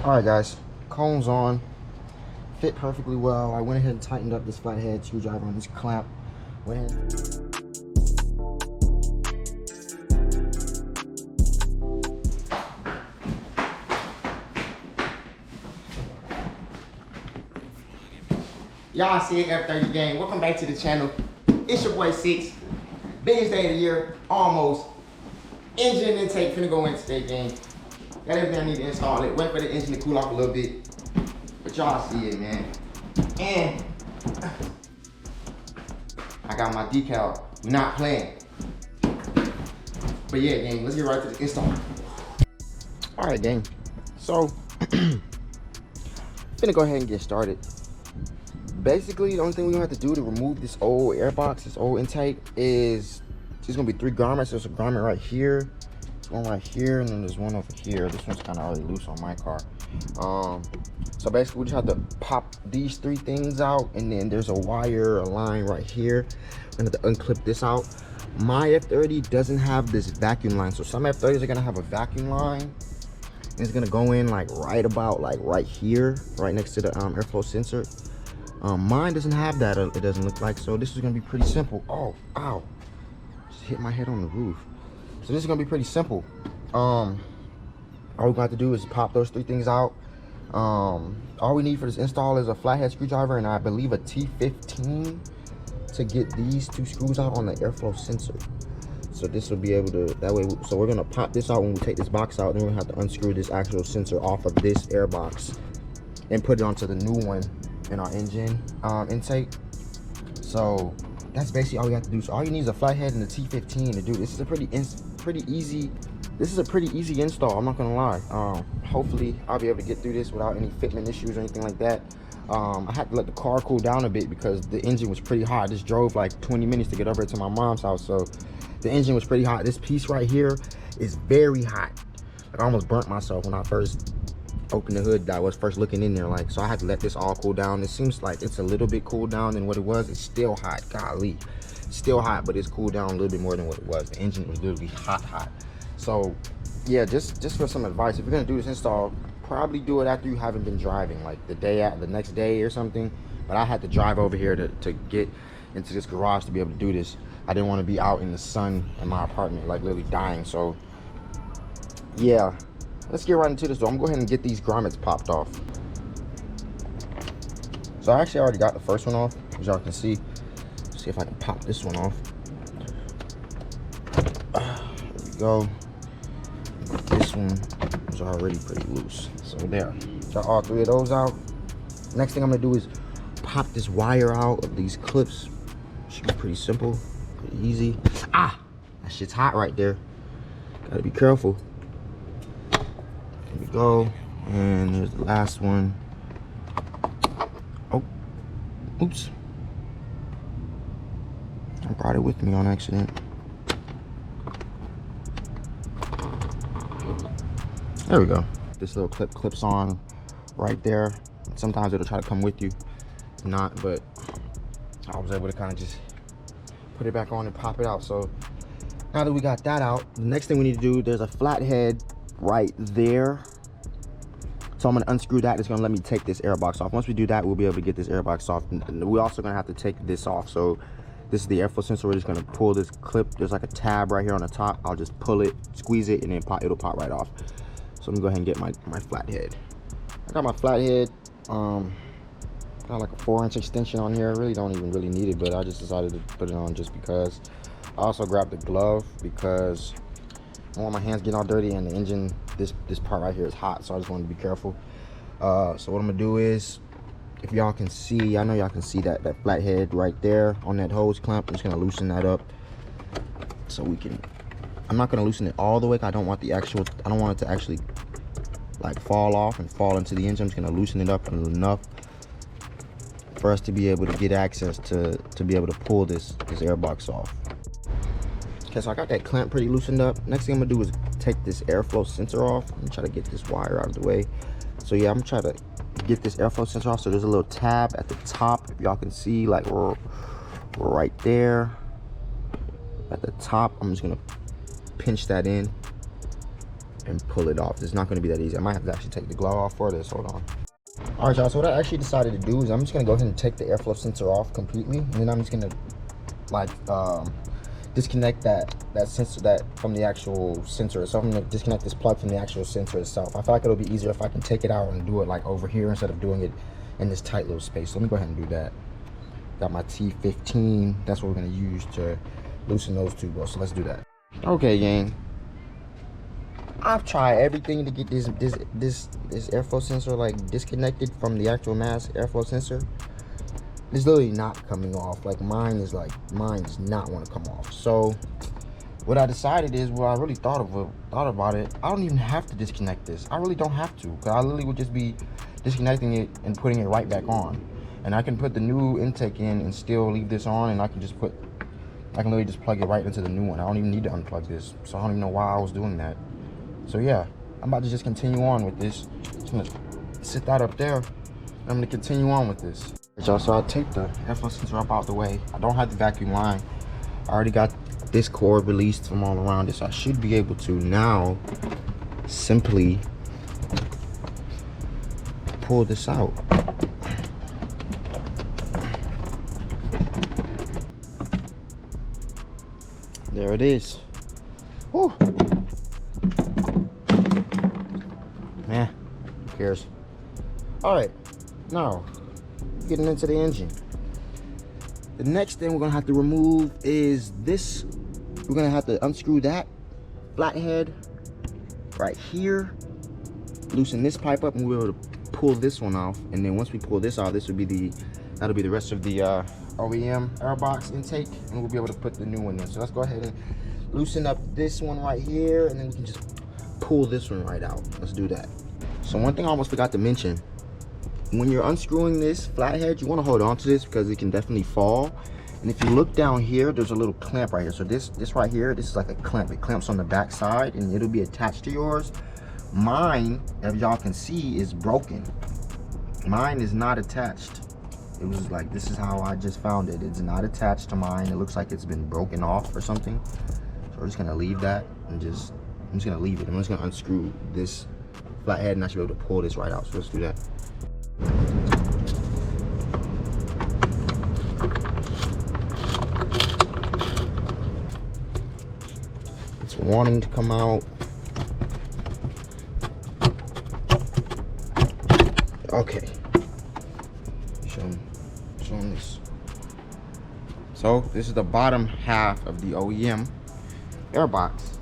All right, guys, cones on, fit perfectly well. I went ahead and tightened up this flathead screwdriver on this clamp. Went ahead. Y'all see it, F30 gang. Welcome back to the channel. It's your boy Six. Biggest day of the year, almost. Engine intake finna go in today, gang. Got everything I need to install it. Wait for the engine to cool off a little bit. But y'all see it, man. And I got my decal. We're not playing. But yeah, gang, let's get right to the install. All right, gang. So, finna go ahead and get started. Basically, the only thing we're gonna have to do to remove this old airbox, this old intake, is just gonna be 3 grommets. There's a grommet right here, there's one right here, and then there's one over here. This one's kind of already loose on my car. So basically, we just have to pop these 3 things out, and then there's a wire, a line right here. We're gonna have to unclip this out. My F30 doesn't have this vacuum line, so some F30s are gonna have a vacuum line, and it's gonna go in like right about like right here, right next to the airflow sensor. Mine doesn't have that, it doesn't look like, so this is gonna be pretty simple. Oh, ow, just hit my head on the roof. So this is gonna be pretty simple. All we're gonna have to do is pop those 3 things out. All we need for this install is a flathead screwdriver and I believe a T15 to get these 2 screws out on the airflow sensor. So this will be able to, that way, so we're gonna pop this out when we take this box out, then we're gonna have to unscrew this actual sensor off of this airbox and put it onto the new one in our engine intake. So that's basically all we have to do. So all you need is a flathead and a T15 to do this. Is a pretty easy. This is a pretty easy install, I'm not gonna lie. Hopefully I'll be able to get through this without any fitment issues or anything like that. I had to let the car cool down a bit because the engine was pretty hot. I just drove like 20 minutes to get over to my mom's house, so the engine was pretty hot. This piece right here is very hot. Like I almost burnt myself when I first opened the hood that I was first looking in there, like, so I had to let this all cool down. It seems like it's a little bit cooled down than what it was. It's still hot, golly, still hot, but it's cooled down a little bit more than what it was. The engine was literally hot. So yeah, just for some advice, if you're gonna do this install, probably do it after you haven't been driving, like the next day or something. But I had to drive over here to get into this garage to be able to do this. I didn't want to be out in the sun in my apartment, like literally dying. So yeah, let's get right into this though. I'm gonna go ahead and get these grommets popped off. So I actually already got the first one off, as y'all can see. Let's see if I can pop this one off. There we go. This one is already pretty loose. So there, got all 3 of those out. Next thing I'm gonna do is pop this wire out of these clips. Should be pretty simple, pretty easy. Ah, that shit's hot right there. Gotta be careful. There we go, and there's the last one. Oh, oops, I brought it with me on accident. There we go. This little clip clips on right there. Sometimes it'll try to come with you, not, but I was able to kind of just put it back on and pop it out. So now that we got that out, the next thing we need to do, there's a flathead right there. So I'm gonna unscrew that. It's gonna let me take this airbox off. Once we do that, we'll be able to get this airbox off. And we're also gonna have to take this off. So this is the airflow sensor. We're just gonna pull this clip. There's like a tab right here on the top. I'll just pull it, squeeze it, and then it'll pop right off. So I'm gonna go ahead and get my flathead. I got my flathead. Got like a 4-inch extension on here. I really don't even really need it, but I just decided to put it on just because. I also grabbed the glove because I don't want my hands getting all dirty, and the engine, this part right here is hot, so I just wanted to be careful. So what I'm gonna do is, if y'all can see, I know y'all can see that flathead right there on that hose clamp. I'm just gonna loosen that up so we can. I'm not gonna loosen it all the way. I don't want it to actually like fall off and fall into the engine. I'm just gonna loosen it up enough for us to be able to get access to be able to pull this airbox off. Okay, so I got that clamp pretty loosened up. Next thing I'm gonna do is take this airflow sensor off. I'm gonna try to get this wire out of the way. So yeah, I'm gonna try to get this airflow sensor off. So there's a little tab at the top, if y'all can see, like we're right there at the top. I'm just gonna pinch that in and pull it off. It's not going to be that easy. I might have to actually take the glove off for this. Hold on. All right, y'all, so what I actually decided to do is I'm just going to go ahead and take the airflow sensor off completely, and then I'm just going to like disconnect that sensor from the actual sensor. So I'm going to disconnect this plug from the actual sensor itself. I feel like it'll be easier if I can take it out and do it like over here instead of doing it in this tight little space. So let me go ahead and do that. Got my T15. That's what we're going to use to loosen those two bolts. So let's do that. Okay, gang. I've tried everything to get this airflow sensor like disconnected from the actual mass airflow sensor. It's literally not coming off. Like mine does not want to come off. So what I decided is, what I really thought about it, I don't even have to disconnect this. I really don't have to, because I literally would just be disconnecting it and putting it right back on. And I can put the new intake in and still leave this on, and I can literally just plug it right into the new one. I don't even need to unplug this. So I don't even know why I was doing that. So yeah, I'm about to just continue on with this. Just gonna sit that up there. I'm gonna continue on with this. Y'all, so I'll take the airflow sensor up out the way. I don't have the vacuum line. I already got this cord released from all around it, so I should be able to now simply pull this out. There it is. Whew. Man, who cares? All right, now getting into the engine. The next thing we're gonna have to remove is this. We're gonna have to unscrew that flathead right here, loosen this pipe up, and we'll be able to pull this one off. And then once we pull this off, that'll be the rest of the OEM airbox intake, and we'll be able to put the new one in. So let's go ahead and loosen up this one right here, and then we can just pull this one right out. Let's do that. So one thing I almost forgot to mention, when you're unscrewing this flathead, you want to hold on to this because it can definitely fall. And if you look down here, there's a little clamp right here. So this right here, this is like a clamp. It clamps on the back side and it'll be attached to yours. Mine, as y'all can see, is broken. Mine is not attached. It was like, this is how I just found it. It's not attached to mine. It looks like it's been broken off or something. So we're just gonna leave that and I'm just gonna leave it. I'm just gonna unscrew this flathead and I should be able to pull this right out. So let's do that. It's wanting to come out. Okay. Show them this. So this is the bottom half of the OEM airbox.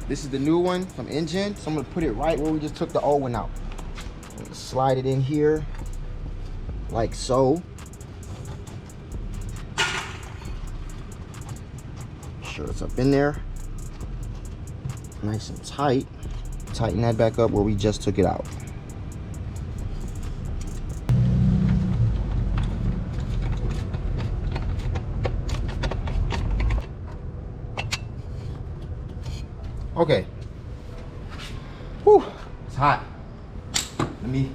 This is the new one from INJEN. So I'm gonna put it right where we just took the old one out. Slide it in here, like so. Sure it's up in there. Nice and tight. Tighten that back up where we just took it out. Okay. Whew, it's hot. Let me.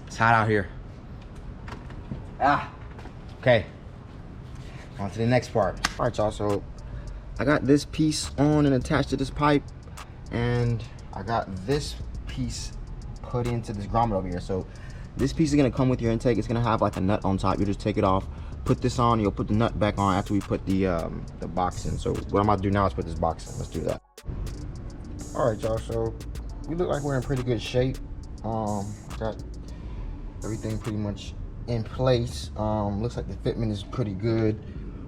It's hot out here. Okay. On to the next part. All right, y'all. So I got this piece on and attached to this pipe, and I got this piece put into this grommet over here. So this piece is gonna come with your intake. It's gonna have like a nut on top. You just take it off, put this on, you'll put the nut back on after we put the box in. So what I'm about to do now is put this box in. Let's do that. All right, y'all, so we look like we're in pretty good shape. Got everything pretty much in place. Looks like the fitment is pretty good.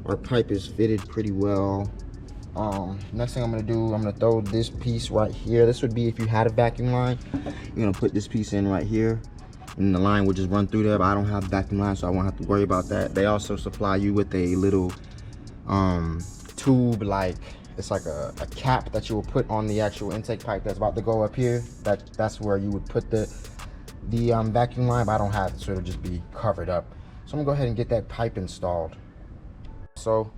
Our pipe is fitted pretty well. Next thing I'm gonna do, I'm gonna throw this piece right here. This would be if you had a vacuum line. You're gonna put this piece in right here, and the line would just run through there, but I don't have a vacuum line, so I won't have to worry about that. They also supply you with a little tube, like it's like a cap that you will put on the actual intake pipe that's about to go up here. That's where you would put the vacuum line, but I don't have it, so it'll just be covered up. So I'm gonna go ahead and get that pipe installed. So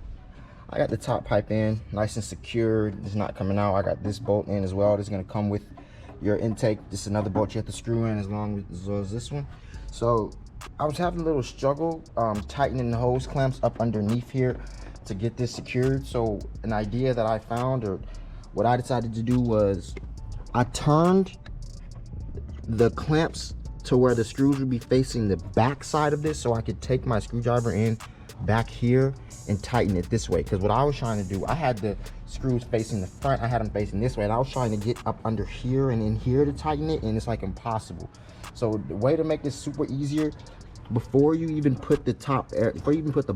I got the top pipe in, nice and secured. It's not coming out. I got this bolt in as well. This is gonna come with your intake. This is another bolt you have to screw in as long as this one. So I was having a little struggle tightening the hose clamps up underneath here to get this secured. So an idea that I found, or what I decided to do, was I turned the clamps to where the screws would be facing the back side of this, so I could take my screwdriver in back here and tighten it this way. Because what I was trying to do, I had the screws facing the front, I had them facing this way, and I was trying to get up under here and in here to tighten it, and it's like impossible. So the way to make this super easier, before you even put the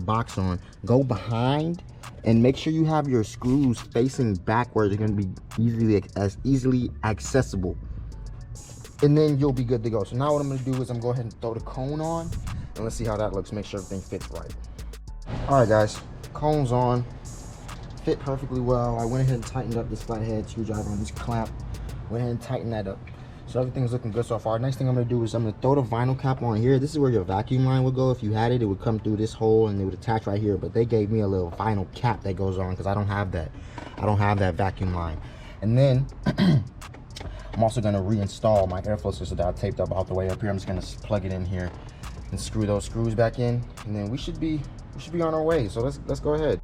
box on, go behind and make sure you have your screws facing back where they're going to be easily accessible, and then you'll be good to go. So now what I'm going to do is I'm going to go ahead and throw the cone on, and let's see how that looks. Make sure everything fits right. All right guys, cone's on, fit perfectly well. I went ahead and tightened up this flathead screwdriver on this clamp, went ahead and tightened that up. So everything's looking good so far. Next thing I'm going to do is I'm going to throw the vinyl cap on here. This is where your vacuum line would go. If you had it, it would come through this hole and it would attach right here. But they gave me a little vinyl cap that goes on because I don't have that. I don't have that vacuum line. And then I'm also going to reinstall my airflow system that I taped up all the way up here. I'm just going to plug it in here and screw those screws back in, and then we should be on our way. So let's go ahead.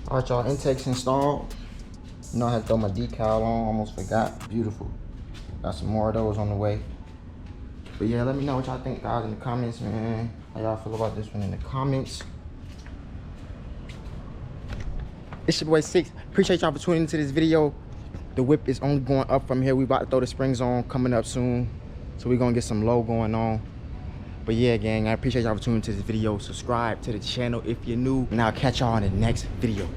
All right, y'all, intake's installed. You know, I had to throw my decal on, almost forgot. Beautiful. Got some more of those on the way. But yeah, let me know what y'all think, guys, in the comments, man. How y'all feel about this one in the comments. It's your boy Six. Appreciate y'all for tuning into this video. The whip is only going up from here. We about to throw the springs on coming up soon. So we're gonna get some low going on. But yeah, gang, I appreciate y'all for tuning into this video. Subscribe to the channel if you're new, and I'll catch y'all in the next video.